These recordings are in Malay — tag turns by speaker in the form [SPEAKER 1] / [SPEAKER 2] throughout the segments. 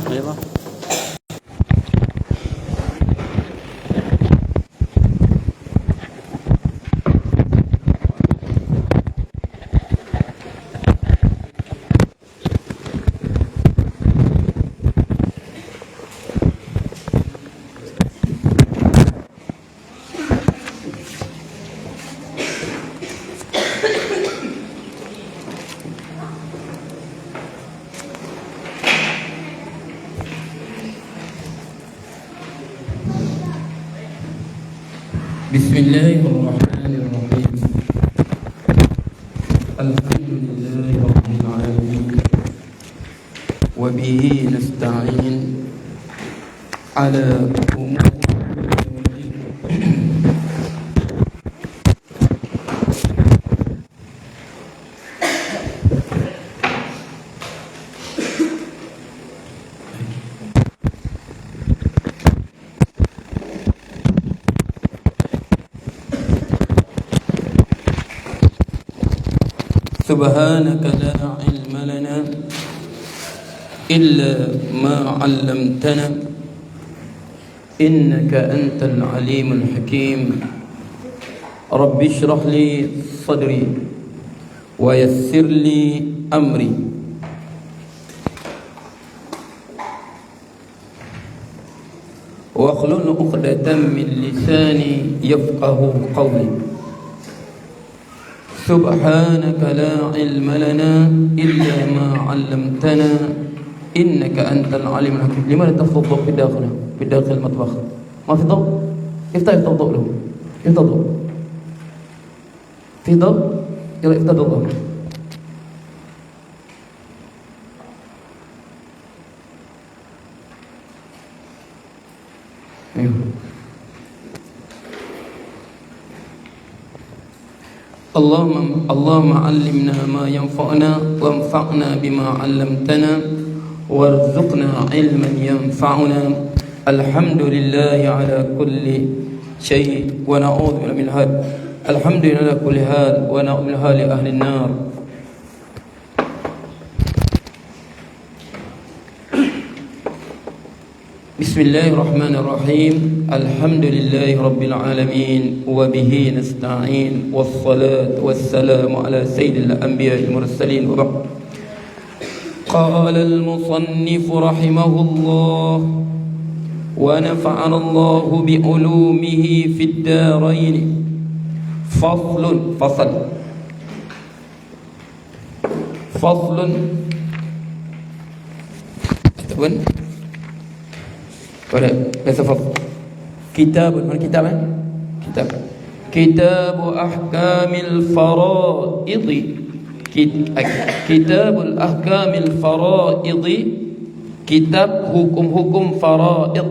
[SPEAKER 1] Ya, Bang.
[SPEAKER 2] Bismillahirrahmanirrahim. Alhamdulillahi rabbil alamin. Wa bihi nasta'in ala umur. Subhanaka la ilma lana illa ma 'allamtana innaka antal alimul hakim. Rabbi shrah li sadri wa yassir li amri wa akhlul 'uqdatam min lisani yafqahu qawli. سبحانك لا علم لنا إلا ما علمتنا إنك أنت العليم الحكيم. لماذا تخفض الضوء في داخل المطبخ؟ ما في ضوء؟ افتح الضوء له. افتح الضوء. في ضوء؟ يلا افتح الضوء. اللهم علمنا ما ينفعنا وانفعنا بما علمتنا وارزقنا علما ينفعنا. الحمد لله على كل شيء ونعوذ بالله من الحال. الحمد لله على كل حال ونعوذ بالله لأهل النار. بسم الله الرحمن الرحيم. الحمد لله رب العالمين وبه نستعين والصلاة والسلام على سيد الأنبياء المرسلين وبعد. قال المصنف رحمه الله ونفعنا الله بعلومه في الدارين. فصل كتاب كتاب أحكام الفرائض. كتاب الأحكام الفرائض. كتاب hukum faraid.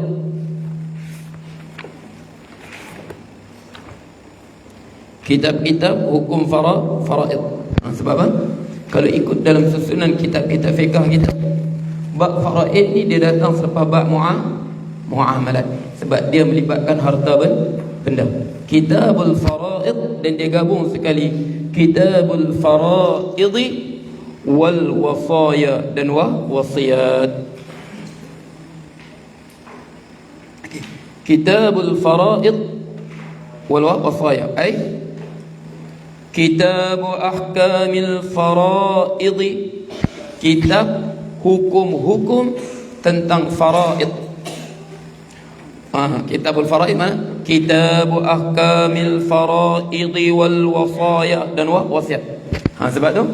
[SPEAKER 2] Kitab-kitab hukum faraid. Sebab apa? Kalau ikut dalam susunan kitab-kitab fiqh kita, bab faraid ni dia datang selepas bab muamalat, sebab dia melibatkan harta benda. Kitabul faraid, dan dia gabung sekali kitabul faraid wal wasaya dan wasiat. Kitabul faraid wal wasaya ay kitab ahkamil faraid, kitab hukum-hukum tentang faraid. Kitabul faraid mana? Kitab ahkamil faraid wal wasaya dan wasiat. Sebab tu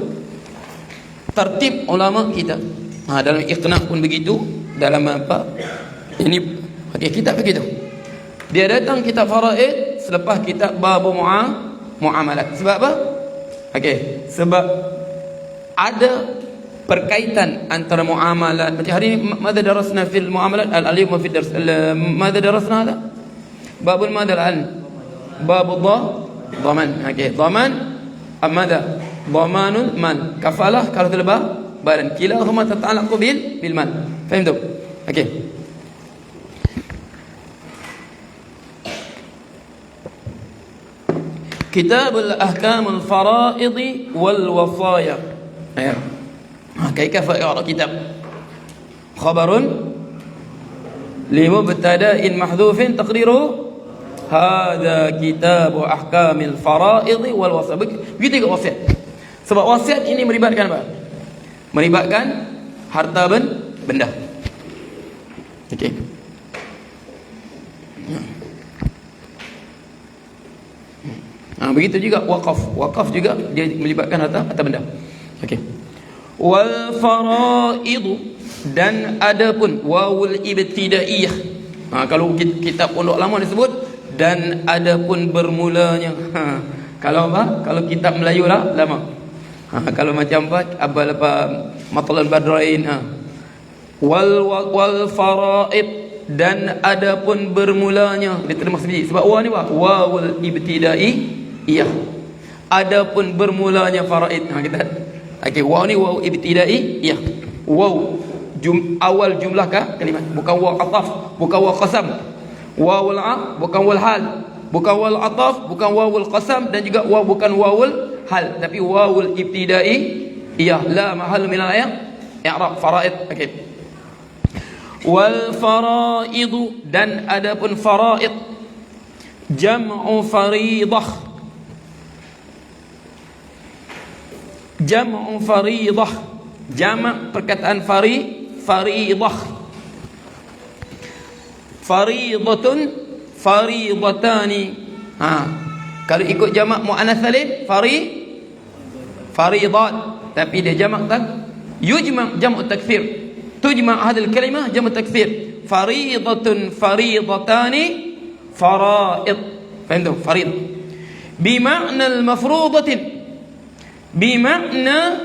[SPEAKER 2] tertib ulama kita dalam iqna pun begitu, dalam apa ini kitab begitu. Dia datang kitab faraid selepas kitab bab muamalat. Sebab apa? Sebab ada perkaitan antara muamalat. Macam hari ini ماذا درسنا في المعاملات اليوم في الدرس ماذا درسنا هذا باب ماذا الآن باب ضمان. ضمان ماذا ضمان المال. كفالة kalau terlebih badan, kilahuma tata'allaqu bil mal. Faham tu? Kitabul ahkamul faraid wal wasaya. Kaifa i'rab kitab? Khabarun لمبتدأ محذوف تقديره هذا كتاب أحكام الفرائض والوصايا. Begitu juga wasiat. Sebab wasiat ini melibatkan apa? Melibatkan harta benda. Okey. Begitu juga wakaf. Wakaf juga dia melibatkan harta benda. Okey. Wal faraidu, dan adapun wawul ibtidaiyah. Kalau kitab pondok lama disebut dan adapun bermulanya. Kalau apa? Kalau kitab Melayu lah lama. Kalau macam apa Matlul Badrain. Wal faraid, dan adapun bermulanya. Dia terima sendiri sebab wa ni wawul ibtidaiyah. Adapun bermulanya faraid. Kita okey, waw ni waw ibtidaiyah. Waw awal jumlah kalimat, bukan waw ataf, bukan waw qasam. Wawul bukan wal hal, bukan wal ataf, bukan wawul qasam, dan juga waw bukan wawul hal, tapi wawul ibtidaiyah. La mahal min al-i'rab faraid. Okey. Wal faraidu, dan adapun faraid jam'u fariidah. Jam'u fariidah, jamak perkataan fariidah. Fariidatun, fariidatani. Kalau ikut jamak muannas salim fariidat, tapi dia jamak tak yujma' jam'u takthir. Tujma' hadhihi al-kalimah jam'u takthir. Fariidatun, fariidatani, faraid. Faham tu? Farid. Bima'na al-mafruḍatin. Bima'na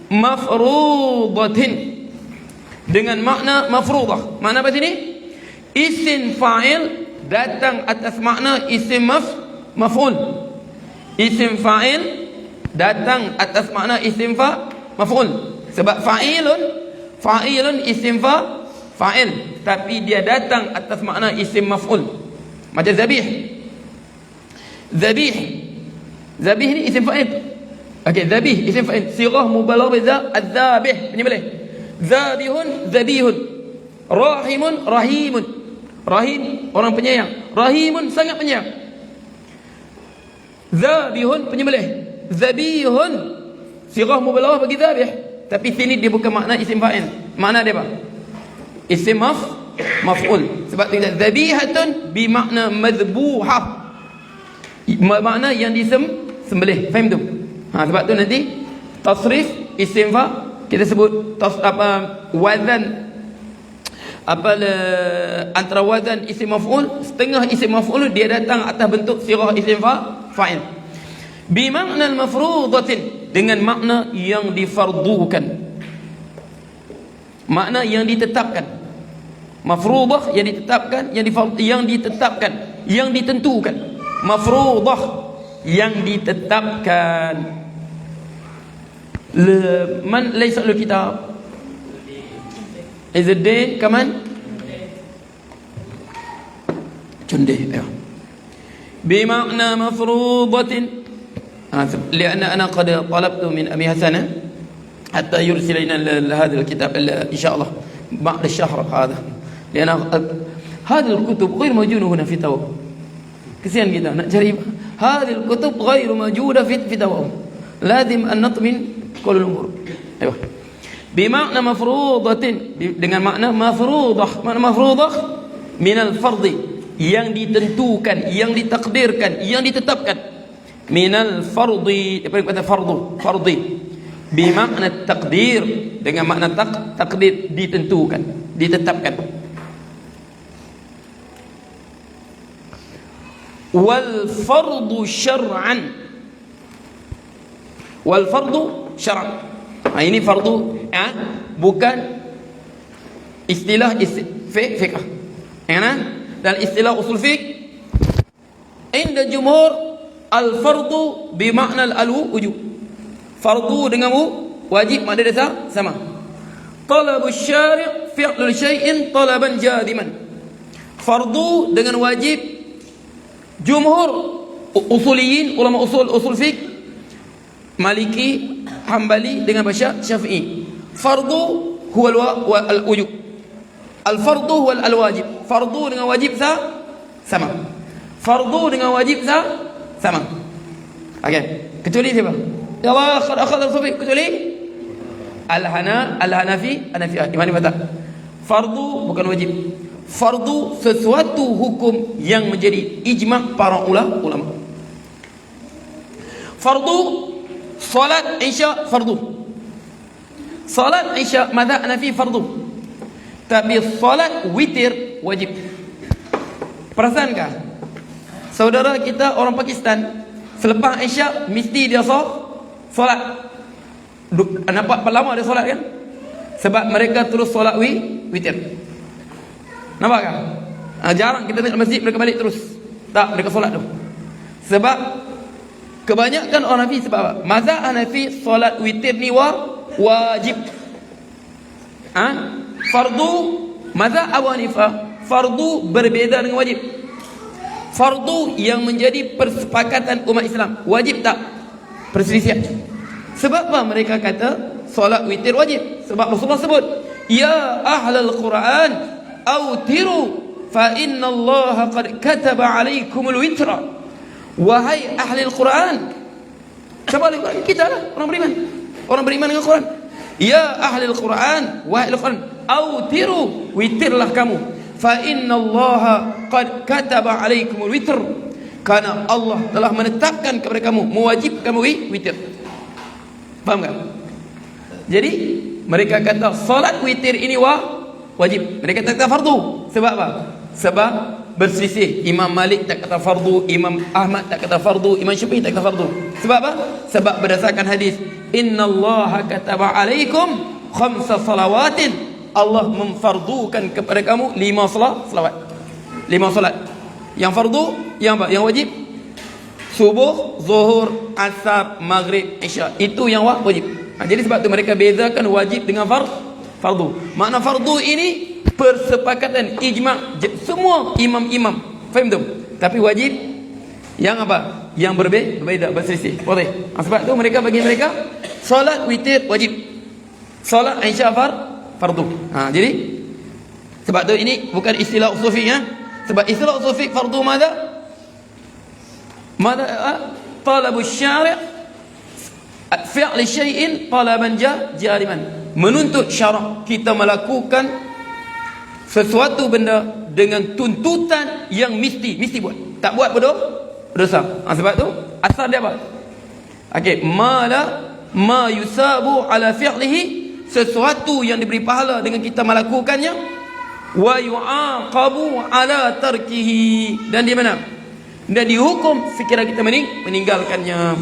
[SPEAKER 2] mafruḍatin, dengan makna mafruḍah. Makna apa sini? Isim fa'il datang atas makna isim maf'ul. Isim fa'il datang atas makna isim maf'ul. Sebab fa'ilun isim fa'il, tapi dia datang atas makna isim maf'ul. Macam zabih. Zabih ni isim fa'il. Okey, zabih isim fa'il, sirah mubalaghah adzabih, penyembelih. Zabihun, zabihun. Rahimun, rahimun. Rahim orang penyayang, rahimun sangat penyayang. Zabihun penyembelih, zabihun sirah mubalaghah bagi zabih, tapi sini dia bukan makna isim fa'il. Makna dia apa? Isim maf'ul. Sebab tu zabihatun bi makna madhbuhah, makna yang disembelih. Faham tu? Sebab tu nanti tasrif isim kita sebut wazan antara wazan isim maf'ul, setengah isim maf'ul dia datang atas bentuk sirah isim fa'il. Bi makna al-mafruḍatin, dengan makna yang difardukan, makna yang ditetapkan. Mafruḍah yang ditetapkan, yang ditetapkan, yang ditentukan. Mafruḍah yang ditetapkan. Man laysa lahu kitab Izzuddin kaman Cundih ya. Bimakna mafruḍatin, lianna ana qad talabtu min Abi Hasan hatta yursil lana hadha alkitab insyaallah ba'da syahr hadha, lianna hadhihi alkutub غير موجودة هنا في Tawab. Kesian kita nak cari hadhihi alkutub غير موجودة في Tawab. Lazim an natmin kull al-umur. Aywa. Bimakna mafruḍatin, dengan makna mafruḍah. Makna mafruḍah min al-fardhi, yang ditentukan, yang ditakdirkan, yang ditetapkan. Min al-fardhi, daripada kata fardhi. Bimakna takdir, dengan makna takdir, ditentukan, ditetapkan. Wal fardu syar'an. Wal fardu syar'an. Ini fardu bukan istilah fiqh. Dan istilah usul fiqh inda jumhur al-fardu bimakna al-wujub. Fardu dengan wajib makna dasar sama. Talabu syari' fi'lul syai'in talaban jadiman. Fardu dengan wajib, jumhur usuliyin, ulama usul fiqh Maliki, Hambali dengan bahasa Syafi'i. Fardu huwa al-wujub. Al-fardu wal al-wajib. Fardu dengan wajib sama. Fardu dengan wajib sama. Okey. Kecuali siapa? Ya Allah, akhadha sufi, kecuali Al-Hanafi, Imam Fatah. Fardu bukan wajib. Fardu sesuatu hukum yang menjadi ijma' para ulama. Fardu salat Isya fardu. Salat Isya mazhab Hanafi fardu. Tapi salat witir wajib. Perasaankah saudara kita orang Pakistan selepas Isya mesti dia solat? Nampak lama dia solat kan? Sebab mereka terus solat witir. Nampak kan? Jarang kita tengok masjid mereka balik terus. Tak, mereka solat tu. Sebab kebanyakan orang Hanafi sebab apa? Mazhab Hanafi solat witir ni wajib. Fardu mazhab Abu Hanifah, fardu berbeza dengan wajib. Fardu yang menjadi persepakatan umat Islam, wajib tak? Perselisihan. Sebab apa mereka kata solat witir wajib? Sebab Rasulullah sebut, ya ahlal Quran autiru fa inna Allah qad kataba alaikumul witra. Wahai ahli Al-Quran. Siapa ahli Al-Quran? Kita lah, orang beriman. Orang beriman dengan Quran. Ya ahli Al-Quran, wahai Al-Quran, autiru, witirlah kamu. Fa inna Allah qad kataba alaikumul witr. Karena Allah telah menetapkan kepada kamu, mewajibkan kamu witir. Faham tak? Jadi mereka kata solat witir ini wajib. Mereka tak kata fardu. Sebab apa? Sebab berselisih. Imam Malik tak kata fardu, Imam Ahmad tak kata fardu, Imam Syafi'i tak kata fardu. Sebab apa? Sebab berdasarkan hadis, innallaha kataba alaikum khamsa salawatin. Allah memfardukan kepada kamu 5 salawat. 5 salat. Yang fardu, yang apa? Yang wajib subuh, zuhur, asar, maghrib, isya. Itu yang wajib. Jadi sebab tu mereka bezakan wajib dengan fardu. Makna fardu ini persepakatan ijma' semua imam-imam. Faham tu? Tapi wajib yang apa? Yang berbeza, berselisih. Boleh. Sebab tu mereka bagi mereka solat witir wajib. Solat Isya fardu. Jadi sebab tu ini bukan istilah usul fiqh ya. Sebab istilah usul fiqh fardu mana? Talabu syari' fi'l syai'in talaban jariman. Menuntut syarak, kita melakukan sesuatu benda dengan tuntutan yang mesti buat. Tak buat berdosa. Sebab tu asal dia apa? Okey, ma yusabu ala fi'lihi, sesuatu yang diberi pahala dengan kita melakukannya, wa yu'aqabu ala tarkihi, dan di mana? Dan dihukum sekiranya kita meninggalkannya.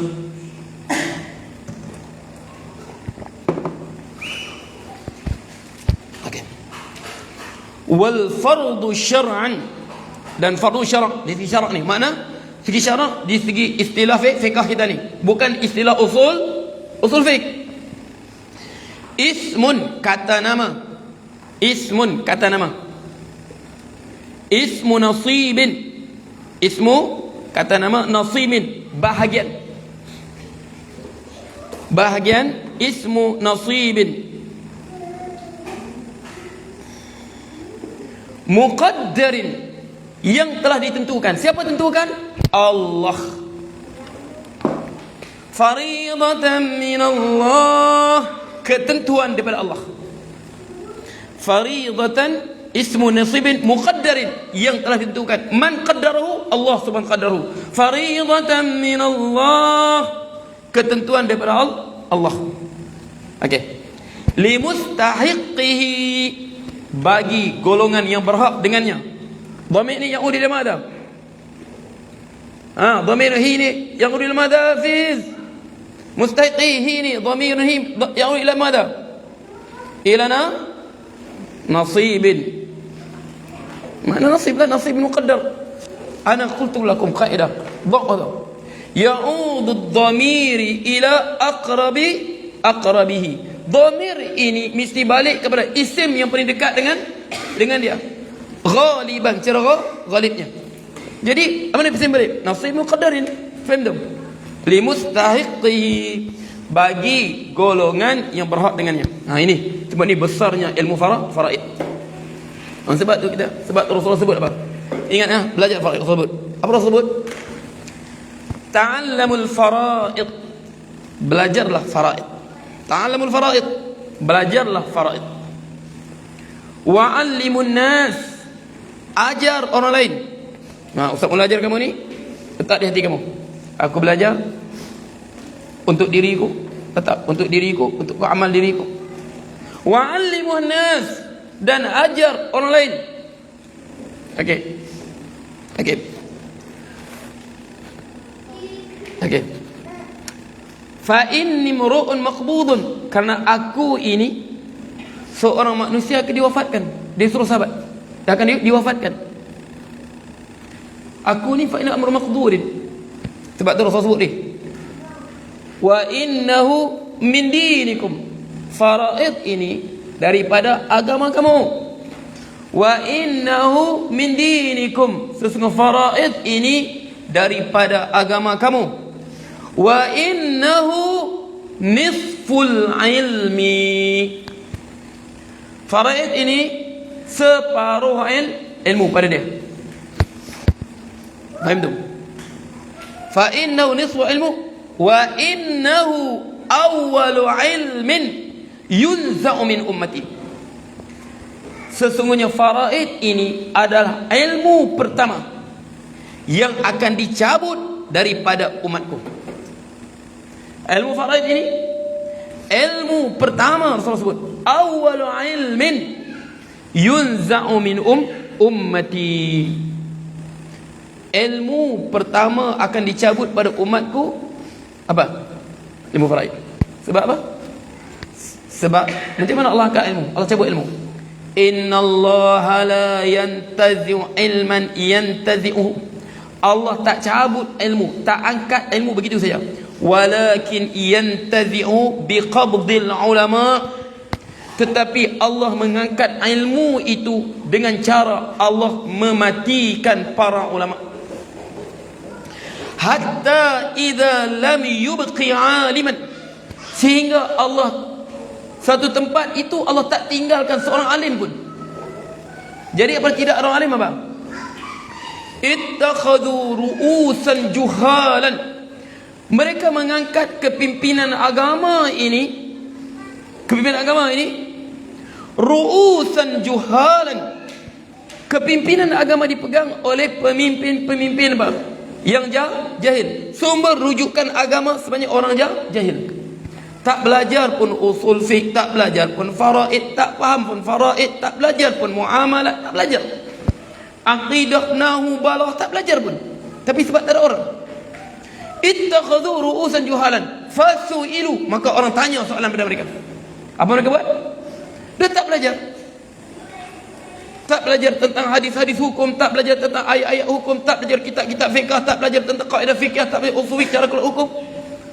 [SPEAKER 2] Wal fardu syar'an, dan fardu syara' di segi syarak ni makna segi syarak di segi istilah fiqh kita ni, bukan istilah usul fiqh. Ismun kata nama, ismun kata nama, ismu nasibin, ismu kata nama, nasibin bahagian ismu nasibin, muqaddarin, yang telah ditentukan. Siapa tentukan? Allah. Faridatan min Allah, ketentuan daripada Allah. Faridatan ismu nasibin muqaddarin, yang telah ditentukan. Man qaddarahu? Allah subhanahu qaddarahu. Faridatan min Allah, ketentuan daripada Allah. Okey. Limustahiqihi, bagi golongan yang berhak dengannya. Dhamir ni yang udi dalam ada. Dhamir hi ni yang udi dalam ada fiz. Mustahiqihi ni dhamir hi yang udi dalam ada. Ilana nasibin. Mana nasib lah? Nasib muqaddar. Ana qultu lakum qaidah. Dhaqada. Ya'udu ad-dhamiri ila aqrabihi. Dhamir ini mesti balik kepada isim yang paling dekat dengan dia. Ghaliban, cara ghalibnya. Jadi apa ni isim balik? Nasib muqaddarin. Faham tak? Limustahiqihi, bagi golongan yang berhak dengannya. Ini sebab ni besarnya ilmu faraid. Sebab tu Rasulullah sebut apa? Ingat belajar faraid. Rasulullah sebut. Apa Rasulullah sebut? Ta'allamul faraid. Belajarlah faraid. Ta'allamul faraid. Belajarlah faraid. Wa'allimun nas. Ajar orang lain. Ustaz mula ajar kamu ni, letak di hati kamu. Aku belajar untuk diriku, tetap untuk diriku, untuk amal diriku. Wa'allimun nas, dan ajar orang lain. Okey. Fa inni mru'un maqbudun, karena aku ini seorang manusia akan diwafatkan. Dia suruh sahabat, dia akan diwafatkan. Aku ni fa inna amru maqdurin. Sebab tu Rasul sebut ni, wa innahu min dinikum, faraid ini daripada agama kamu. Wa innahu min dinikum, sesungguhnya faraid ini daripada agama kamu. Wa innahu nisful ilmi, faraid ini separuh ilmu pada dia. Faham tu? Fa innahu nisfu ilmu wa innahu awwalu ilmin yunza'u min ummati. Sesungguhnya faraid ini adalah ilmu pertama yang akan dicabut daripada umatku. Ilmu faraid ini ilmu pertama Rasulullah sebut, awwalu ilmin yunza'u min ummati. Ilmu pertama akan dicabut pada umatku apa? Ilmu faraid. Sebab apa? Sebab nanti mana Allah angkat ilmu, Allah cabut ilmu. Innallaha la yantazi'u ilman yantazi'uhu. Allah tak cabut ilmu, tak angkat ilmu begitu saja. Walakin yantazi'u biqabdil ulama. Tetapi Allah mengangkat ilmu itu dengan cara Allah mematikan para ulama. Hatta idza lam yubqi aliman, sehingga Allah satu tempat itu Allah tak tinggalkan seorang alim pun. Jadi apa tidak ada orang alim apa? Ittakhadhu ru'usan juhalan. Mereka mengangkat kepimpinan agama ini, ru'usan juhalan. Kepimpinan agama dipegang oleh pemimpin apa? Yang jahil. Sumber rujukan agama sebenarnya orang jahil. Tak belajar pun usul fiqh, tak belajar pun faraid, tak faham pun faraid, tak belajar pun muamalat, tak belajar. Aqidah, nahu, balaghah, tak belajar pun. Tapi sebab tak ada orang. Ittakhadhu ru'usan juhalan fasu'ilu, maka orang tanya soalan pada mereka. Apa mereka buat? Dia tak belajar. Tak belajar tentang hadis-hadis hukum, tak belajar tentang ayat-ayat hukum, tak belajar kitab-kitab fiqh, tak belajar tentang kaedah fiqh, tak belajar usul fiqh, cara keluar hukum.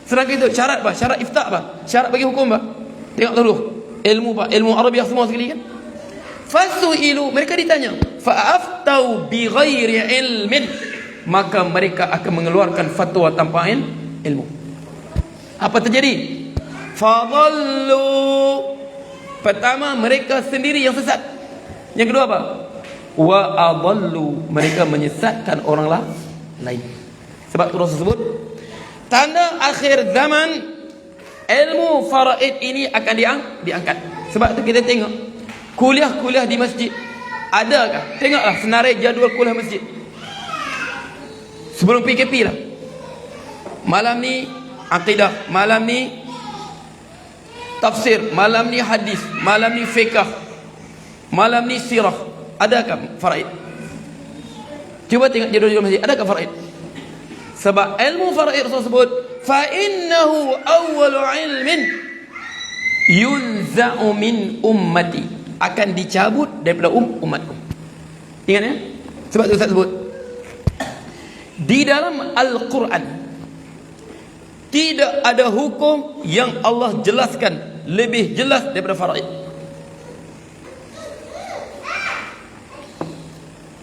[SPEAKER 2] Sedangkan itu syarat apa? Syarat ifta apa? Syarat bagi hukum apa? Tengok dulu. Ilmu apa? Ilmu Arabiah semua sekali kan? Fasu'ilu, mereka ditanya. Fa'aftau bi ghairi ilmin, maka mereka akan mengeluarkan fatwa tanpa ilmu. Apa terjadi? Fadallu. Pertama, mereka sendiri yang sesat. Yang kedua apa? Wa adallu, mereka menyesatkan orang lain. Sebab itu Rasul sebut, tanda akhir zaman ilmu faraid ini akan diangkat. Sebab tu kita tengok kuliah-kuliah di masjid, adakah? Tengoklah senarai jadual kuliah masjid sebelum PKP lah. Malam ni akidah, malam ni tafsir, malam ni hadis, malam ni fiqh, malam ni sirah. Adakah faraid? Cuba tengok jadual masjid, adakah faraid? Sebab ilmu faraid Rasul sebut, fa innahu awwalu ilmin yunza'u min ummati, akan dicabut daripada umatku. Ingat ya? Sebab tu Ustaz sebut, di dalam Al-Quran tidak ada hukum yang Allah jelaskan lebih jelas daripada faraid.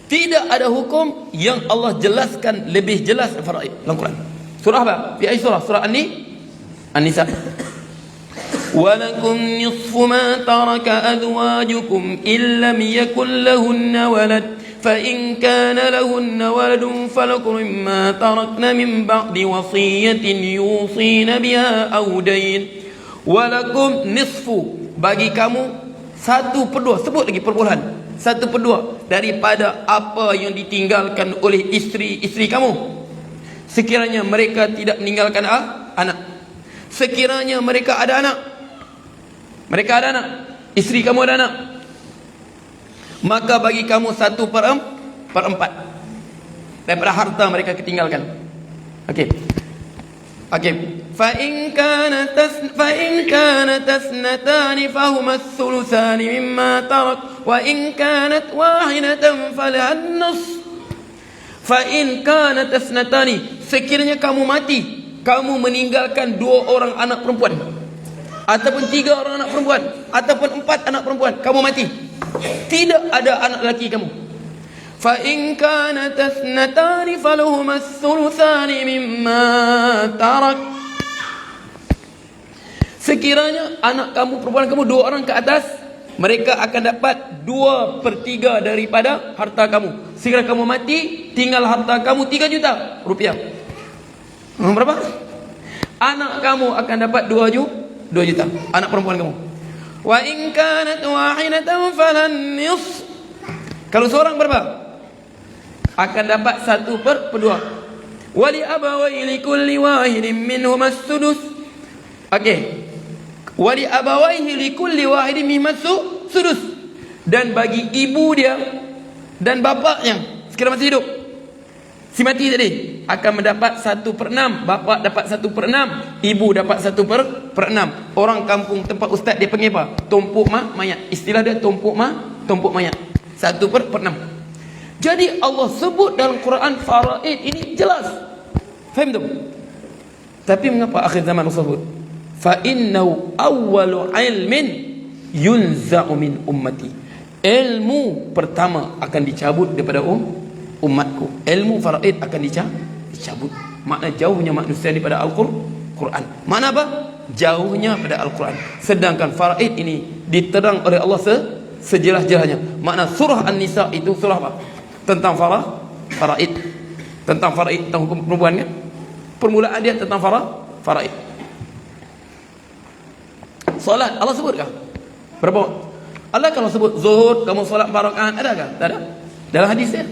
[SPEAKER 2] Tidak ada hukum yang Allah jelaskan lebih jelas daripada faraid dalam Quran. Surah apa? Di ayat surah An-Nisa. ولكم نصف ما ترك أزواجكم إن لم يكن لهن ولد فإن كان لهن ولد فلكم مما تركن من بعد وصية يوصين بها أو دين ولكم نصف bagi kamu 1/2 sebut lagi perpuluhan 1/2 daripada apa yang ditinggalkan oleh isteri-isteri kamu sekiranya mereka tidak meninggalkan anak sekiranya mereka ada anak isteri kamu ada anak maka bagi kamu 1/4 daripada harta mereka ketinggalkan. Okey. فإن كانت اثنتان فهما الثلثان مما ترك وإن كانت واحدة فلها النصف فإن كانت اثنتان sekiranya kamu mati kamu meninggalkan 2 orang anak perempuan ataupun 3 orang anak perempuan ataupun 4 anak perempuan kamu mati tidak ada anak lelaki kamu فإن كانت اثنتان فلهما الثلثان مما ترك sekiranya anak kamu perempuan kamu 2 orang ke atas mereka akan dapat 2/3 daripada harta kamu. Sekiranya kamu mati tinggal harta kamu 3 juta rupiah. Berapa? Anak kamu akan dapat 2 juta anak perempuan kamu. Wa in kanat wahidatan falan nisf. Kalau seorang berapa? Akan dapat 1/2. Wali abawayhi likulli wahidin minhum as-sudus. Okey. Wali abawayhi likulli wahidin minhum as-sudus. Dan bagi ibu dia dan bapaknya sekiranya masih hidup, si mati tadi, akan mendapat 1/6. Bapa dapat 1/6, ibu dapat 1/6. Orang kampung tempat ustaz dia panggil apa? Tumpuk mayat. Istilah dia tumpuk mayat. 1/6. Jadi Allah sebut dalam Quran faraid ini jelas. Faham tu? Tapi mengapa akhir zaman Allah sebut? Fa innahu awwalu ilmin yunza'u min ummati. Ilmu pertama akan dicabut daripada umatku. Ilmu faraid akan dicabut. Makna jauhnya manusia daripada Al-Quran. Makna apa? Jauhnya pada Al-Quran. Sedangkan faraid ini diterang oleh Allah sejelas-jelasnya. Makna surah An-Nisa itu surah apa? Tentang faraid. Tentang faraid, tentang hukum perempuan kan? Permulaan dia tentang faraid. Solat Allah sebut kah? Berapa? Allah kalau sebut zuhur kamu solat 4 rakaat, adakah? Tak ada. Dalam hadis dia.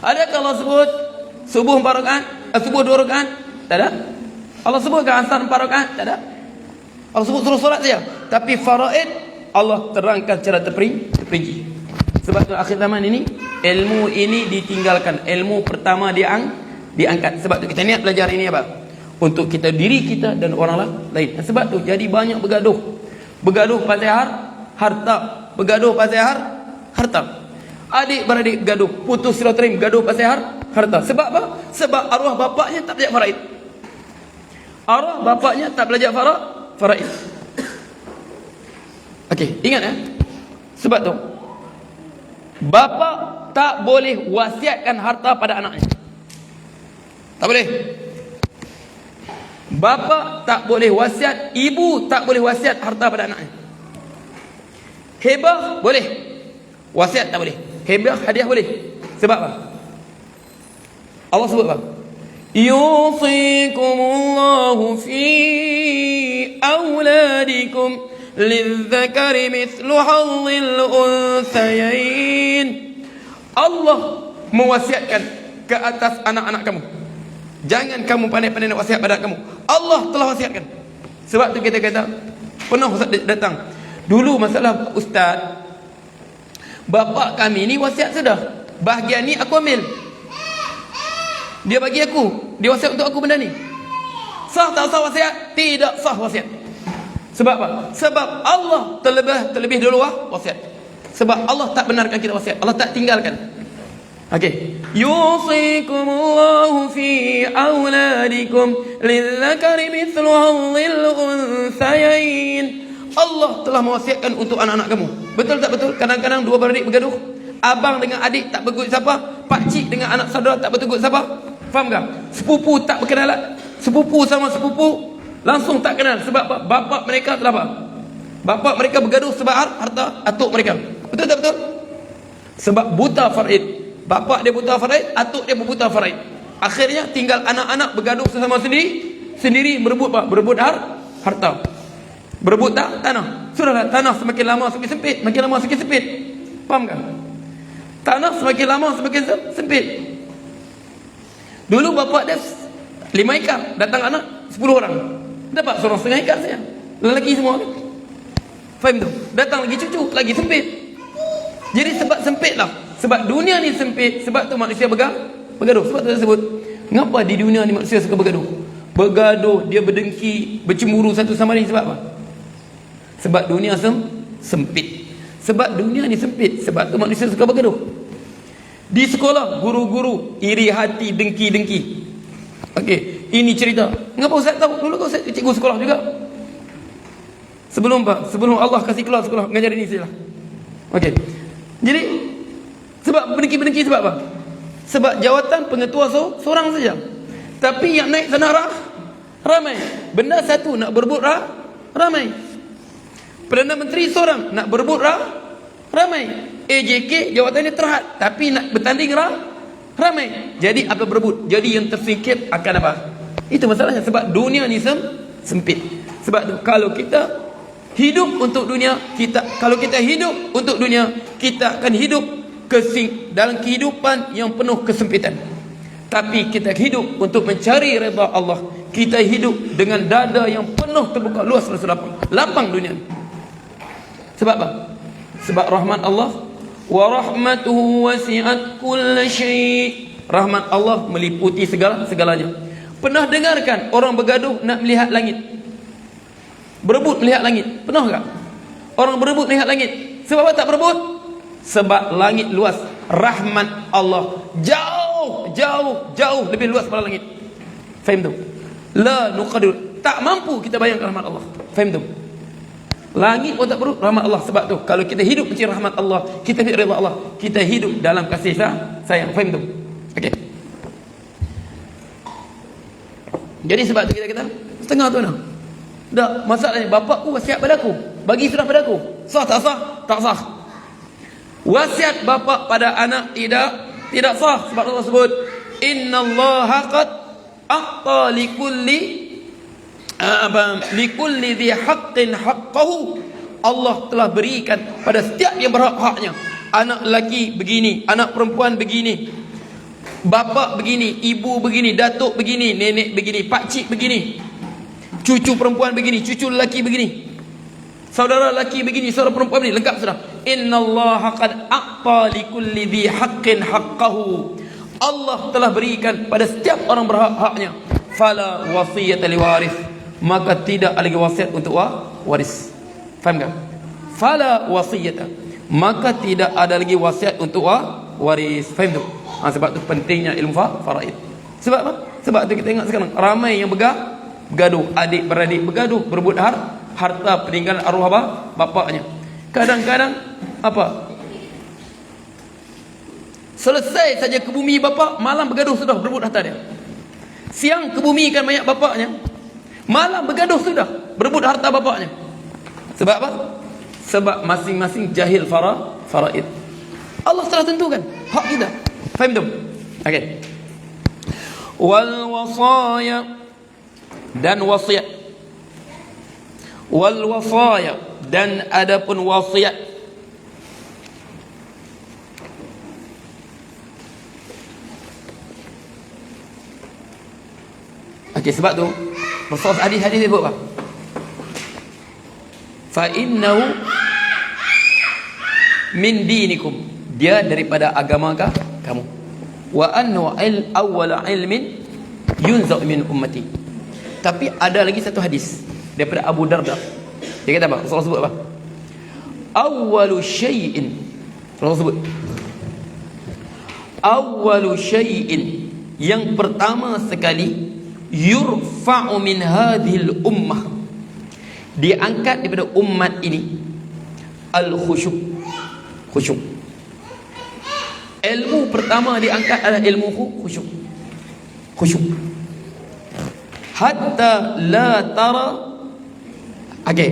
[SPEAKER 2] Ada kalau sebut subuh 4 rakaat, subuh 2 rakaat? Tak ada. Allah sebutkan asar 4 rakaat? Tak ada. Allah sebut suruh solat saja. Tapi faraid Allah terangkan secara terperinci. Sebab tu akhir zaman ini ilmu ini ditinggalkan. Ilmu pertama diangkat. Sebab tu kita niat belajar ini apa? Untuk kita diri kita dan orang lain. Sebab tu jadi banyak bergaduh. Bergaduh pasal harta. Bergaduh pasal harta. Adik-beradik bergaduh, putus silaturahim, gaduh pasal harta. Sebab apa? Sebab arwah bapaknya tak belajar faraid. Arwah bapaknya tak belajar faraid. Okey, ingat sebab tu bapa tak boleh wasiatkan harta pada anaknya. Tak boleh. Bapa tak boleh wasiat, ibu tak boleh wasiat harta pada anaknya. Hibah boleh, wasiat tak boleh. Hibah hadiah boleh. Sebab apa? Allah sebut apa? Yusikumullahu fi auladikum lizzakari mithlu hadzil unthayain. Allah mewasiatkan ke atas anak-anak kamu. Jangan kamu pandai-pandai nak wasiat pada kamu. Allah telah wasiatkan. Sebab tu kita kata pernah ustaz datang. Dulu masalah ustaz, bapa kami ni wasiat sudah. Bahagian ni aku ambil. Dia bagi aku, dia wasiat untuk aku benda ni. Sah tak sah wasiat? Tidak sah wasiat. Sebab apa? Sebab Allah terlebih dulu wasiat. Sebab Allah tak benarkan kita wasiat. Allah tak tinggalkan. Okey. Yusikumullahu fi auladikum lidzakari mithlu hadzil unthayain. Allah telah mewasiatkan untuk anak-anak kamu. Betul tak betul? Kadang-kadang dua beradik bergaduh. Abang dengan adik tak bergut siapa? Pak cik dengan anak saudara tak bertegur siapa? Faham tak? Sepupu tak berkenalan. Sepupu sama sepupu Langsung tak kenal. Sebab bapa mereka telah apa? Bapa mereka bergaduh sebab harta atuk mereka. Betul tak betul? Sebab buta faraid. Bapa dia buta faraid, atuk dia buta faraid. Akhirnya tinggal anak-anak bergaduh sesama sendiri berebut apa? Berebut harta. Berebut tanah. Sudahlah, tanah semakin lama semakin sempit, makin lama semakin sempit. Faham kan? Tanah semakin lama semakin sempit. Dulu bapa dia 5 ekar, datang anak 10 orang. Dapat seorang setengah ekar saja. Lelaki semua kan? Faham tu? Datang lagi cucu, lagi sempit. Jadi sebab sempit lah. Sebab dunia ni sempit, sebab tu manusia bergaduh. Sebab tu saya sebut, ngapa di dunia ni manusia suka bergaduh? Bergaduh, dia berdengki, bercemburu satu sama lain. Sebab apa? Sebab dunia sempit. Sebab dunia ni sempit, sebab tu manusia suka bergaduh. Di sekolah, guru-guru iri hati, dengki. Okey, ini cerita. Ngapa Ustaz tahu? Dulu kau cikgu sekolah juga. Sebelum Allah kasih keluar sekolah, mengajar ini sajalah. Okey. Jadi sebab berdengki sebab apa? Sebab jawatan pengetua seorang saja. Tapi yang naik sana ramai. Benda satu nak berebut ramai. Perdana Menteri seorang nak berebut ramai. AJK jawatannya terhad, tapi nak bertanding ramai. Jadi apa berebut? Jadi yang tersingkir akan apa? Itu masalahnya. Sebab dunia ni sempit. Sebab tu kalau kita hidup untuk dunia, kalau kita hidup untuk dunia, kita akan hidup dalam kehidupan yang penuh kesempitan. Tapi kita hidup untuk mencari redha Allah, kita hidup dengan dada yang penuh terbuka luas lapang dunia. Sebab apa? Sebab rahmat Allah, wa rahmatuhu wasi'at kulla syai'. Rahmat Allah meliputi segalanya. Pernah dengarkan orang bergaduh nak melihat langit? Berebut melihat langit. Pernah tak? Orang berebut melihat langit. Sebab apa tak berebut? Sebab langit luas. Rahmat Allah jauh lebih luas pada langit. Faham tu? La nuqadir. Tak mampu kita bayangkan rahmat Allah. Faham tu? Langit pun tak perlu, rahmat Allah. Sebab tu kalau kita hidup mencari rahmat Allah, kita hidup redha Allah, kita hidup dalam kasih sayang. Faham tu? Okey. Jadi sebab tu kita kata setengah tu nak. Dah, masalahnya bapak ku wasiat pada aku, bagi sudah pada aku. Sah tak sah? Tak sah. Wasiat bapa pada anak tidak sah. Sebab Allah sebut innallaha qad a'ta likulli dhi haqqin haqqahu. Allah telah berikan pada setiap yang berhak-haknya. Anak lelaki begini, anak perempuan begini, bapa begini, ibu begini, datuk begini, nenek begini, pakcik begini, cucu perempuan begini, cucu lelaki begini, saudara lelaki begini, saudara perempuan begini. Lengkap sudah. Innallaha qad a'ta likulli dhi haqqin haqqahu. Allah telah berikan pada setiap orang berhak-haknya. Fala wasiyata liwaris. Maka tidak ada lagi wasiat untuk waris. Faham tak? Fala wasiyata. Maka tidak ada lagi wasiat untuk waris. Faham tak? Sebab tu pentingnya ilmu faraid. Sebab apa? Sebab tu kita tengok sekarang ramai yang bergaduh, adik-beradik bergaduh, berebut harta peninggalan arwah bapaknya. Kadang-kadang apa? Selesai saja ke bumi bapa, malam bergaduh sudah berebut harta dia. Siang kebumikan mayat bapaknya, malam bergaduh sudah berebut harta bapaknya. Sebab apa? Sebab masing-masing jahil faraid. Allah telah tentukan hak kita. Faham tu? Okey. Wal wasaya, dan wasiat. Wal wasaya, dan adapun wasiat. Okey, sebab tu Rasul hadis-hadis sebut apa? Fa innahu min dinikum, dia daripada agama kamu. Wa annu awwal ilmin yunza min ummati. Tapi ada lagi satu hadis daripada Abu Darda. Dia kata apa? Rasul sebut apa? Awwalu syai'in. Rasul sebut awwalu syai'in, yang pertama sekali, yurfa'u min hadhil ummah, diangkat daripada umat ini, al-khusyuk. Khusyuk. Ilmu pertama diangkat adalah ilmu khusyuk. Khusyuk. hatta la tara. Okey,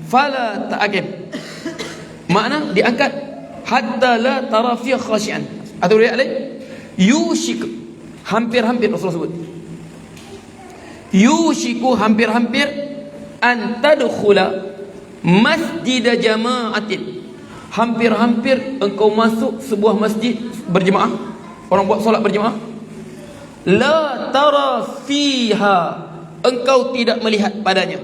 [SPEAKER 2] fala ta'akib, makna diangkat hatta la tara fi khashian, atau riwayat lain yushik, hampir-hampir Rasulullah sebut yushiku, hampir-hampir, an tadkhula masjid jama'atin, hampir-hampir engkau masuk sebuah masjid berjemaah, orang buat solat berjemaah, la tara fiha, engkau tidak melihat padanya,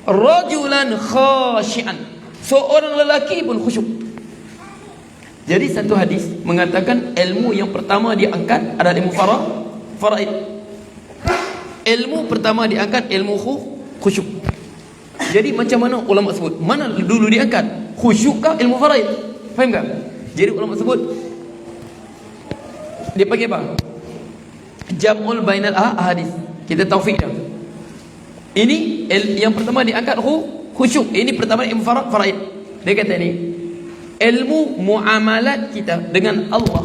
[SPEAKER 2] rajulan khashian, seorang lelaki pun khusyuk. Jadi satu hadis mengatakan ilmu yang pertama diangkat adalah ilmu faraid. Ilmu pertama diangkat ilmu khusyuk. Jadi macam mana ulama sebut? Mana dulu diangkat? Khusyuk kah ilmu faraid? Faham tak? Jadi ulama sebut dia panggil apa? Jam'ul bainal ahadis. Kita taufik dia. Ini yang pertama diangkat khusyuk. Ini pertama ilmu faraid. Dia kata ni, ilmu muamalat kita dengan Allah,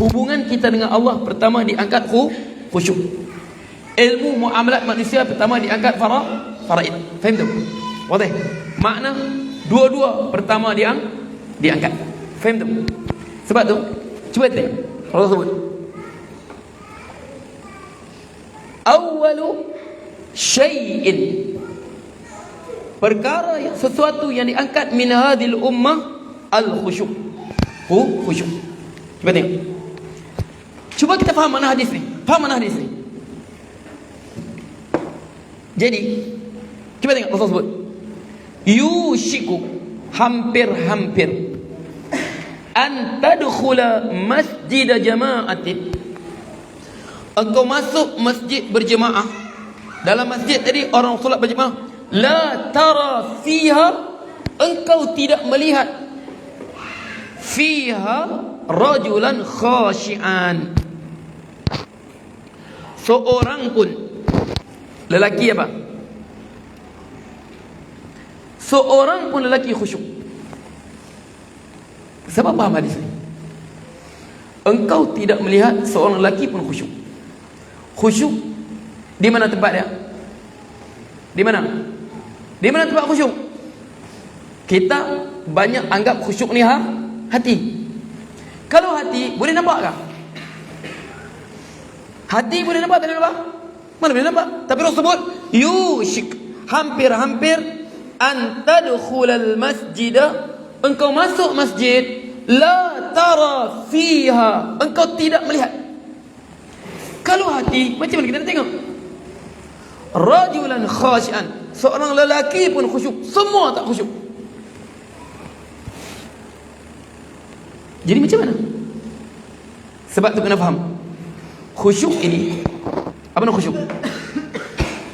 [SPEAKER 2] hubungan kita dengan Allah pertama diangkat khusyuk. Ilmu muamalat manusia pertama diangkat faraid. Faham tak? Wadah. Makna dua-dua pertama diangkat. Faham tak? Sebab tu cuba tengok Allah sebut awwalu syai'in, perkara sesuatu yang diangkat min hadhil ummah al khusyuk. Khusyuk. Cuba tengok. Cuba kita faham makna hadis ni. Faham makna hadis ni. Jadi cuba tengok Rasul sebut yushiku, hampir-hampir, an tadkhula masjid jama'atin, engkau masuk masjid berjemaah. Dalam masjid tadi orang solat berjemaah, la tara fiha, engkau tidak melihat fiha rajulan khashian, seorang pun lelaki apa? Seorang pun lelaki khusyuk. Sebab faham hadis ni? Engkau tidak melihat seorang lelaki pun khusyuk. Khusyuk di mana tempat dia? Di mana? Di mana tempat khusyuk? Kita banyak anggap khusyuk ni hati. Kalau hati boleh nampak kah? Hati boleh nampak, tak boleh nampak? Mana boleh nampak? Tapi Rasul sebut yushik, hampir-hampir, an tadkhulal masjidah, engkau masuk masjid, la tara fiha, engkau tidak melihat. Kalau hati macam mana kita nak tengok? Rajulan khashian, seorang lelaki pun khusyuk, semua tak khusyuk. Jadi macam mana? Sebab tu kena faham, khusyuk ini, apa nak khusyuk?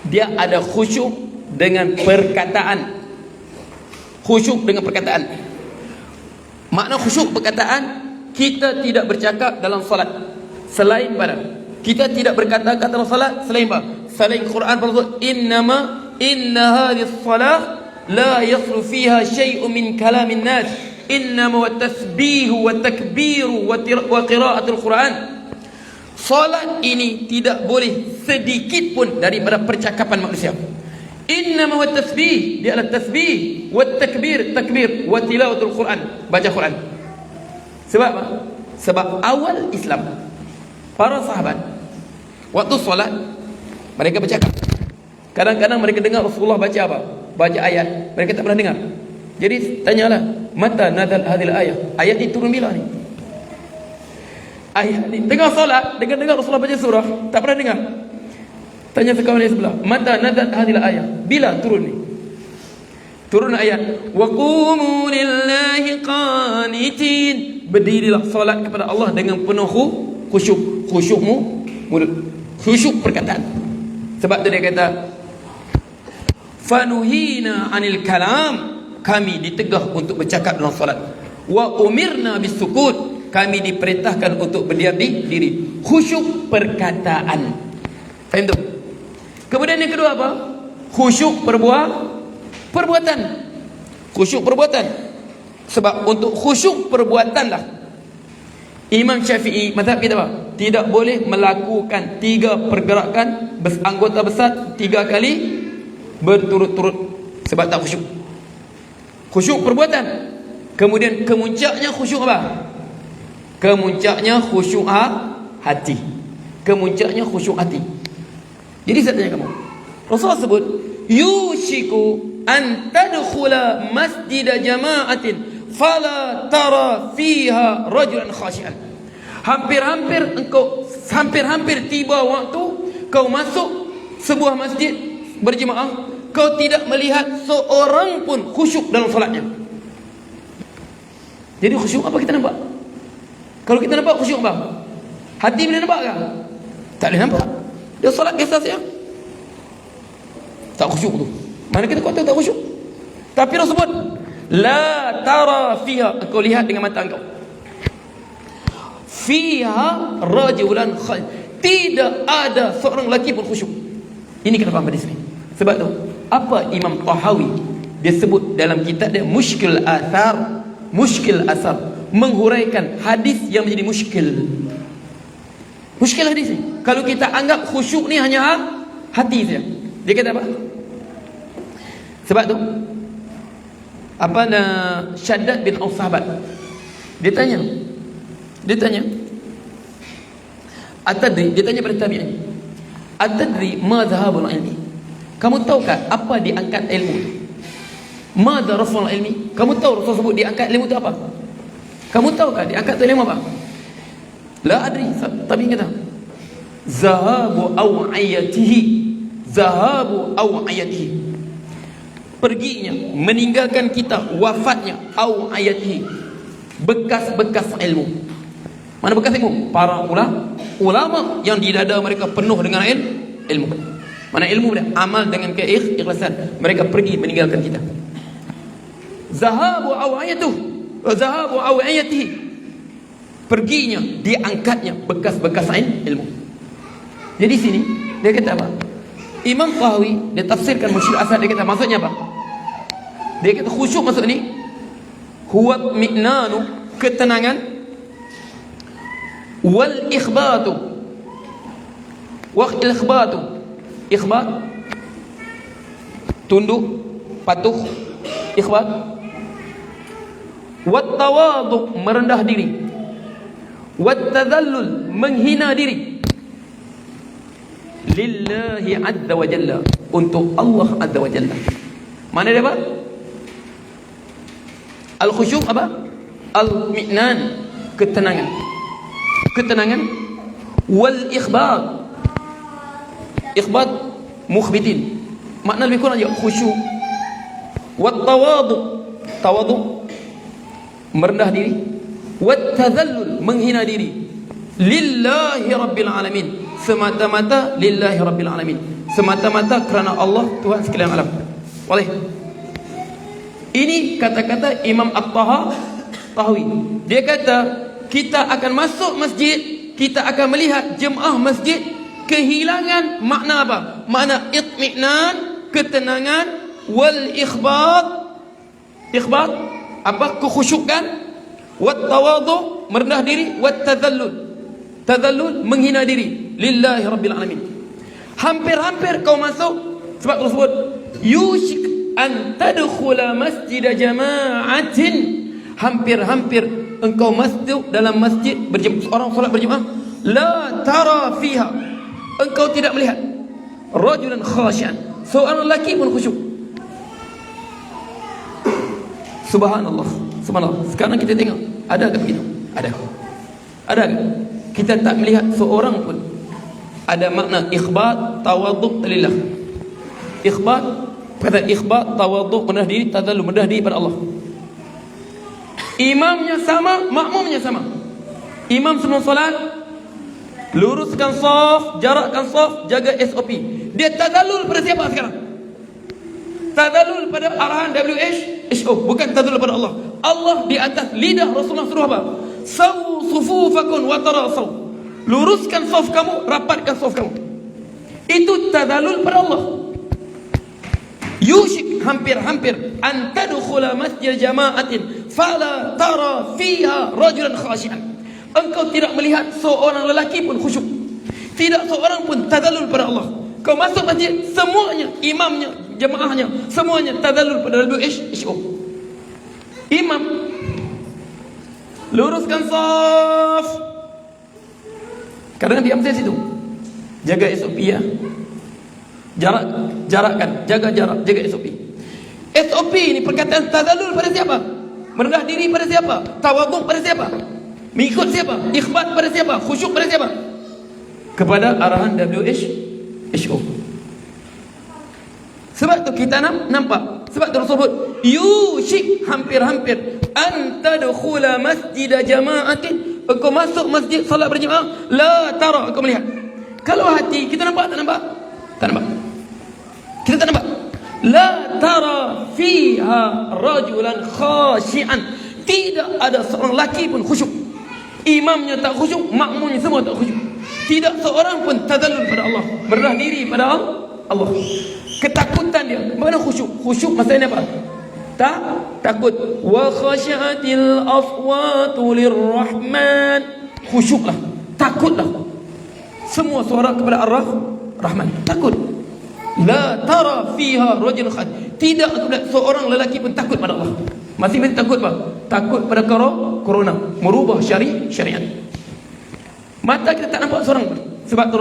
[SPEAKER 2] Dia ada khusyuk dengan perkataan. Khusyuk dengan perkataan. Makna khusyuk perkataan, kita tidak bercakap dalam salat selain pada, kita tidak berkata-kata dalam salat selain apa? Selain Quran pada inna hadhihi salah la yaslu fiha syai'un min kalamin nas, innama wa tasbihu wa takbiru wa qira'atul Quran. Salat ini tidak boleh sedikit pun daripada percakapan manusia. Innama wa tasbih, dia adalah tasbih, wa takbir, takbir, wa tilawatul Quran, baca Quran. Sebab apa? Sebab awal Islam, para sahabat waktu solat mereka bercakap. Kadang-kadang mereka dengar Rasulullah baca apa? Baca ayat, mereka tak pernah dengar. Jadi tanyalah, mata nazal hadhil ayat? Ayat ini turun bila ni? Ayat ni tengah solat, dengar Rasulullah baca surah, tak pernah dengar. Tanya sekawan yang sebelah, mata nazal hadhil ayat? Bila turun ni? Turun ayat, wa qumu lillahi qanitin, berdirilah solat kepada Allah dengan penuh khusyuk. Khusyukmu mulut, khusyuk perkataan. Sebab tu dia kata, fanuhina anil kalam, kami ditegah untuk bercakap dalam solat. Wa umirna bisukut, kami diperintahkan untuk berdiam diri. Khusyuk perkataan. Faham tu? Kemudian yang kedua apa? Khusyuk perbuatan. Khusyuk perbuatan. Sebab untuk khusyuk perbuatan lah Imam Syafi'i mazhab kita apa? Tidak boleh melakukan 3 pergerakan anggota besar 3 kali berturut-turut sebab tak khusyuk. Khusyuk perbuatan, kemudian kemuncaknya khusyuk apa? Kemuncaknya khusyuk hati. Kemuncaknya khusyuk hati. Jadi saya tanya kamu, Rasulullah sebut yushiku an tadkhula masjid jama'atin fala tara fiha rajulan khashian. Hampir-hampir tiba waktu kau masuk sebuah masjid berjemaah, kau tidak melihat seorang pun khusyuk dalam solatnya. Jadi khusyuk apa kita nampak? Kalau kita nampak khusyuk apa? Hati boleh nampak tak? Tak boleh nampak. Dia solat biasa saja, tak khusyuk tu. Mana kita kata tak khusyuk? Tapi Rasul sebut la tara fiha, engkau lihat dengan mata engkau, fiha rajulan tidak ada seorang lelaki pun khusyuk. Ini kenapa hadis ni. Sebab tu apa Imam Tahawi dia sebut dalam kitab dia Mushkil Athar, Mushkil Asar, menghuraikan hadis yang menjadi muskil. Muskil hadis ni. Kalau kita anggap khusyuk ni hanya hati saja, dia kata apa? Sebab tu apa Shaddad bin Aus sahabat, dia tanya Atadri, dia tanya pada tabi'in, Atadri ma dhahabul ilmi, kamu tahukah apa diangkat ilmu tu? Ma dharaful ilmi, kamu tahu Rasul sebut diangkat ilmu tu apa? Kamu tahukah diangkat ilmu apa? La adri, tabi'in kata zahabu aw'ayatihi, zahabu aw'ayatihi, perginya, meninggalkan kita, wafatnya, aw'ayatihi, bekas-bekas ilmu. Mana bekas ilmu? Para ulama yang di dada mereka penuh dengan ilmu. Mana ilmu dia? Amal dengan keikhlasan. Mereka pergi meninggalkan kita. Zahabu aw'ayatuh, zahabu aw'ayatihi, perginya, diangkatnya bekas-bekas ilmu. Jadi sini dia kata apa? Imam Tahawi dia tafsirkan Mushkil Asar, dia kata maksudnya apa? Dia kata khusyuk maksud ni huwa mi'nanu, ketenangan, wal ikhbatu, ikhbat tunduk patuh, ikhbat, wat tawadu, merendah diri, wat tadallul, menghina diri, lillahi azza wa jalla, untuk Allah azza wa jalla. Mana dia apa? Al-khusyuk apa? Al-mi'nan, ketenangan, wal ikhbat mukhbitin, makna lebih kurang juga khusyuk. Wat tawadu, merendah diri, wat tadhallul, menghina diri, lillahi rabbil alamin, semata-mata lillahi rabbil alamin, semata-mata kerana Allah Tuhan sekalian alam. Boleh? Ini kata-kata Imam At-Tahawi. Dia kata kita akan masuk masjid, kita akan melihat jemaah masjid kehilangan makna apa? Makna itmi'nan, ketenangan, wal ikhbat apa? Kekhusyukan, wat tawadu, merendah diri, wat tadallul, menghina diri, lillahi rabbil alamin. Hampir-hampir kau masuk, sebab Allah sebut yushik an tadkhula masjid jama'atin, hampir-hampir engkau masuk dalam masjid orang solat berjemaah, la tara fiha, engkau tidak melihat rajulan khashian, seorang lelaki pun khusyuk. Subhanallah. Sekarang kita tengok, ada ke begitu? Ada ke? Kita tak melihat seorang pun ada makna ikhbat, tawaduk lillah. Ikhbat, tawaduk, merendah diri, tadallul, merendah diri pada Allah. Imamnya sama, makmumnya sama. Imam sebelum solat luruskan saf, jarakkan saf, jaga SOP. Dia tadallul pada siapa sekarang? Tadallul pada arahan WHO, bukan tadallul pada Allah. Allah di atas lidah Rasulullah suruh apa? Sawu sufufakum wa tarasaw, luruskan saf kamu, rapatkan saf kamu. Itu tadallul pada Allah. Yushik, hampir-hampir, an tadkhula masjid jama'atin fala tara fiha rajulan khashian, Engkau tidak melihat seorang lelaki pun khusyuk, tidak seorang pun tadallul pada Allah. Kau masuk masjid, semuanya, imamnya, jemaahnya, semuanya tadallul pada WHO. Imam luruskan saf, kadang diam di situ, jaga SOP ya, jarakkan, jaga jarak, jaga SOP. SOP ini perkataan tadallul pada siapa? Merendah diri pada siapa? Tawaduk pada siapa? Mengikut siapa? Ikhbat pada siapa? Khusyuk pada siapa? Kepada arahan WHO. Sebab tu kita nampak, sebab tu Rasul sebut yushik, hampir-hampir, antadkhula masjid jama'atin, engkau masuk masjid salat berjemaah, la tara, engkau melihat. Kalau hati kita nampak tak nampak? Tak nampak. Kita tak nampak. La tara fiha rajulan khashi'an, tidak ada seorang lelaki pun khusyuk. Imamnya tak khusyuk, makmumnya semua tak khusyuk. Tidak seorang pun tadallul pada Allah, merendah diri pada Allah. Ketakutan dia, mana khusyuk? Khusyuk maksudnya apa? Takut. Wa khasyatil aswatu lirrahman, khusyuklah, takutlah. Semua suara kepada Ar-Rahman, takut. La tara fiha rajul khad, tidak ada seorang lelaki pun takut pada Allah. Masih takut apa? Takut pada corona, merubah syariat. Mata kita tak nampak seorang pun. Sebab tu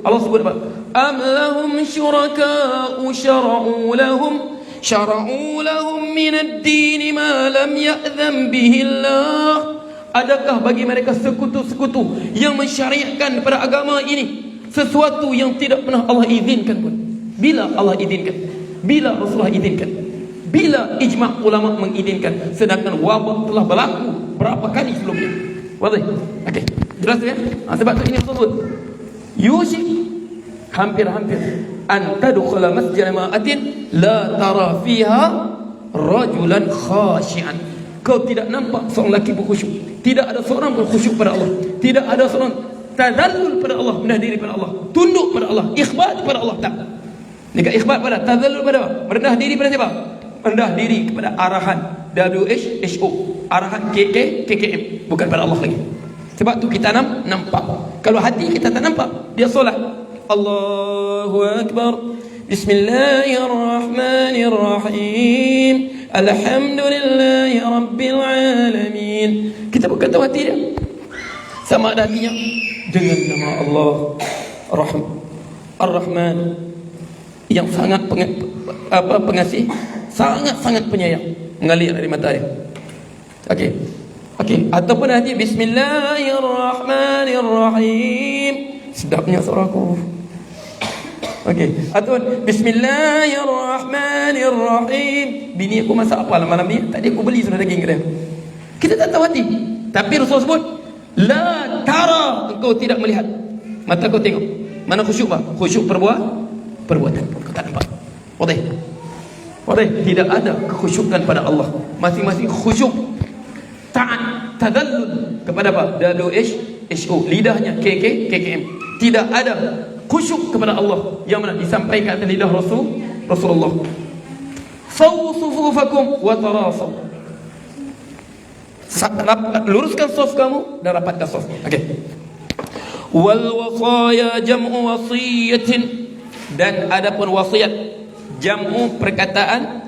[SPEAKER 2] Allah sebut apa? Am lahum syuraka'u syara'u lahum min ad-din ma lam ya'zam bihi Allah. Adakah bagi mereka sekutu-sekutu yang mensyariatkan pada agama ini sesuatu yang tidak pernah Allah izinkan pun? Bila Allah izinkan? Bila Rasulullah izinkan? Bila ijma' ulama mengizinkan? Sedangkan wabak telah berlaku berapa kali sebelumnya. Wadah? Okey. Jelas ya? Sebab tu ini sebut yushik, hampir-hampir, an tadkhula masjid jama'atin la tara fiha rajulan khashi'an. Kau tidak nampak seorang lelaki berkhusyuk. Tidak ada seorang pun khusyuk pada Allah. Tidak ada seorang tadallul pada Allah, merendah diri pada Allah, tunduk pada Allah, ikhbat pada Allah. Tak. Dekat ikhbat pada, tadallul pada apa? Merendah diri pada siapa? Merendah diri kepada arahan WHO, arahan KKM, bukan pada Allah lagi. Sebab tu kita nampak. Kalau hati kita tak nampak, dia solat Allahu Akbar, Bismillahirrahmanirrahim, Alhamdulillahi Rabbil Alamin. Kita bukan tahu hati dia. Sama ada hatinya dengan nama Allah Ar-Rahman, yang sangat pengasih, sangat penyayang, mengalir dari mata dia. Okey. Ataupun hati Bismillahirrahmanirrahim, sedapnya suaraku. Okey. Ataupun Bismillahirrahmanirrahim, bini aku masak apa malam ni? Tadi aku beli sudah daging dia. Kita tak tahu hati. Tapi Rasul sebut la tara, engkau tidak melihat. Mata kau tengok. Mana khusyuk bah? Khusyuk perbuatan. Kau tak nampak. Wadah. Tidak ada kekhusyukan pada Allah. Masing-masing khusyuk, taat, tadallul kepada apa? WHO, lidahnya KKM. Tidak ada khusyuk kepada Allah yang mana disampaikan dari lidah Rasulullah. Sawu sufufakum wa tarasaw, luruskan saf kamu dan rapatkan saf. Okey. Wal wasaya jam'u wasiyatin, dan adapun wasiat jam'u perkataan,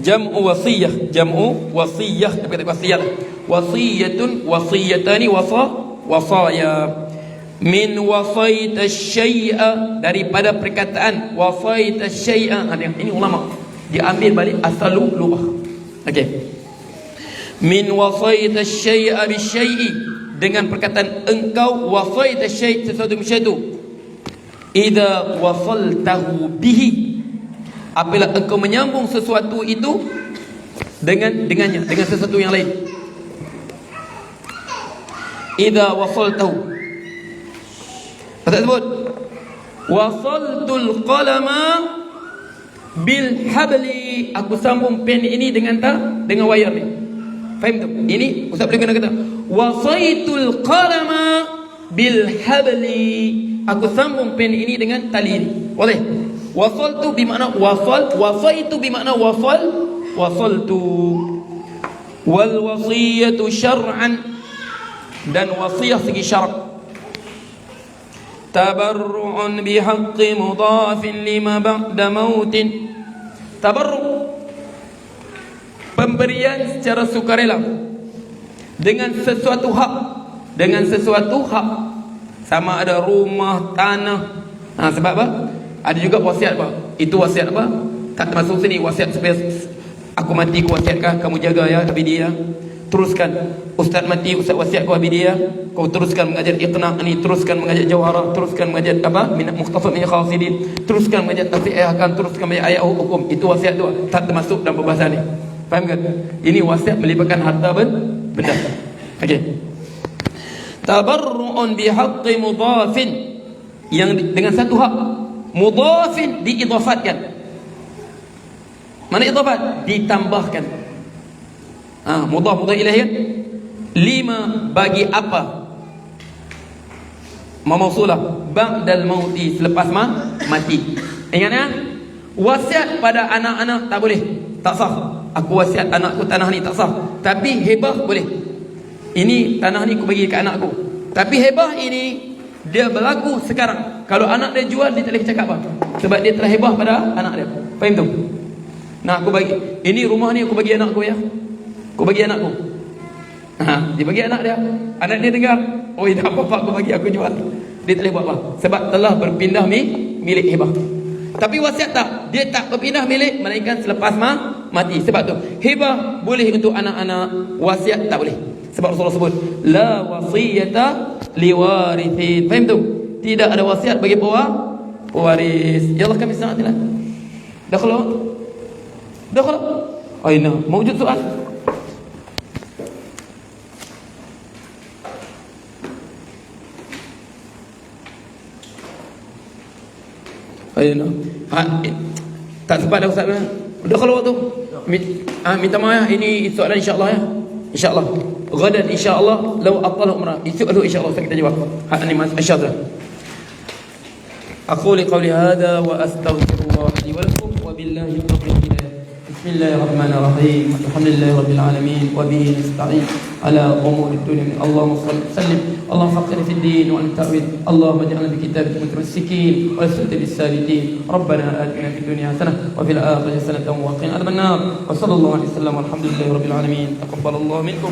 [SPEAKER 2] jam'u wasiyah, tapi wasiyah, wasiyatun, wasiyatani, wasaya. Min wasaita syai'a, daripada perkataan wasaita syai'a. Ini ulama diambil balik asal lughah. Okey. Min wasaita syai'a bisyai'i, dengan perkataan engkau wasaita syai', sesuatu itu. Idza wasaltahu bihi, apabila engkau menyambung sesuatu itu dengannya, dengan sesuatu yang lain. Idza wasaltahu, apa sebut? Wasaltul qalama bil habli, aku sambung pen ini dengan wayar ni. Faham tak? Ini ustaz boleh kena kata wasaitul qalama bil habli, aku sambung pen ini dengan tali ini. Boleh? Wasaltu bermakna wasal, wasaitu bermakna wasaltu. Wal wasiyatu syar'an, dan wasiyah segi syarak. Tabarru'un bihaqqi mudhafin lima ba'da mautin. Tabarru', pemberian secara sukarela dengan sesuatu hak, dengan sesuatu hak, sama ada rumah, tanah. Sebab apa? Ada juga wasiat apa? Itu wasiat apa? Tak masuk sini wasiat supaya aku mati aku wasiatkan kamu jaga ya habis dia. Teruskan ustaz mati ustaz wasiat kau habis dia. Kau teruskan mengajar iqna' ni, teruskan mengajar jawharah, teruskan mengajar apa? Minat mukhtasar min khasidin, teruskan mengajar tafsir ahkam, teruskan mengajar ayat hukum. Itu wasiat tu tak termasuk dalam perbahasan ni. Faham kan? Ini wasiat melibatkan harta benda. Okey. Tabarru'un bihaqqi mudhafin, yang dengan satu hak. Mudhafin diidhafatkan. Mana idhafat? Ditambahkan. Mudhaf ilaih kan? Lima, bagi apa? Mausulah ba'dal mauti, selepas mati. Ingat ya? Wasiat pada anak-anak tak boleh, tak sah. Aku wasiat anakku tanah ni tak sah. Tapi hebah boleh. Ini tanah ni aku bagi ke anakku. Tapi hebah ini dia berlaku sekarang. Kalau anak dia jual, dia tak boleh cakap apa, sebab dia telah hebah pada anak dia. Faham tu? Nah, aku bagi ini rumah ni, aku bagi anakku ya. Aku bagi anakku. Dia bagi anak dia. Anak dia dengar, oh dah apa aku bagi, aku jual. Dia tak boleh buat apa, sebab telah berpindah milik hebah. Tapi wasiat tak, dia tak berpindah milik, melainkan selepas mati. Sebab tu hebah boleh untuk anak-anak, wasiat tak boleh. Sebab Rasulullah sebut la wasiyata liwarithin. Faham tu? Tidak ada wasiat bagi pewaris. Ya Allah, kami sangat tidak. Dah keluar? Aina mawjud soal? Aina. Tak sempat dah Ustaz. Dah keluar tu. Minta maaf, ini soalan insya-Allah ya. InsyaAllah Gadan insyaAllah Lau atal umrah, esok tu insyaAllah kita jawab. Ini mas asyadra. Aku liqawli hadha wa astaghfirullah li wa lakum wa billahi taufiq hidayah. Bismillahirrahmanirrahim. Alhamdulillahi rabbil alamin wa bihi nasta'in ala umuri dunya. Allahumma sallim Allahumma faqir fid din wa al-ta'wil. Allahumma ij'alna bi kitabika mutamassikin wa sunnati bis-salihin. Rabbana atina fid dunya hasanah wa fil akhirati hasanah wa qina adhaban nar. Wa sallallahu alaihi wasallam walhamdulillahi rabbil alamin. Taqabbalallahu minkum.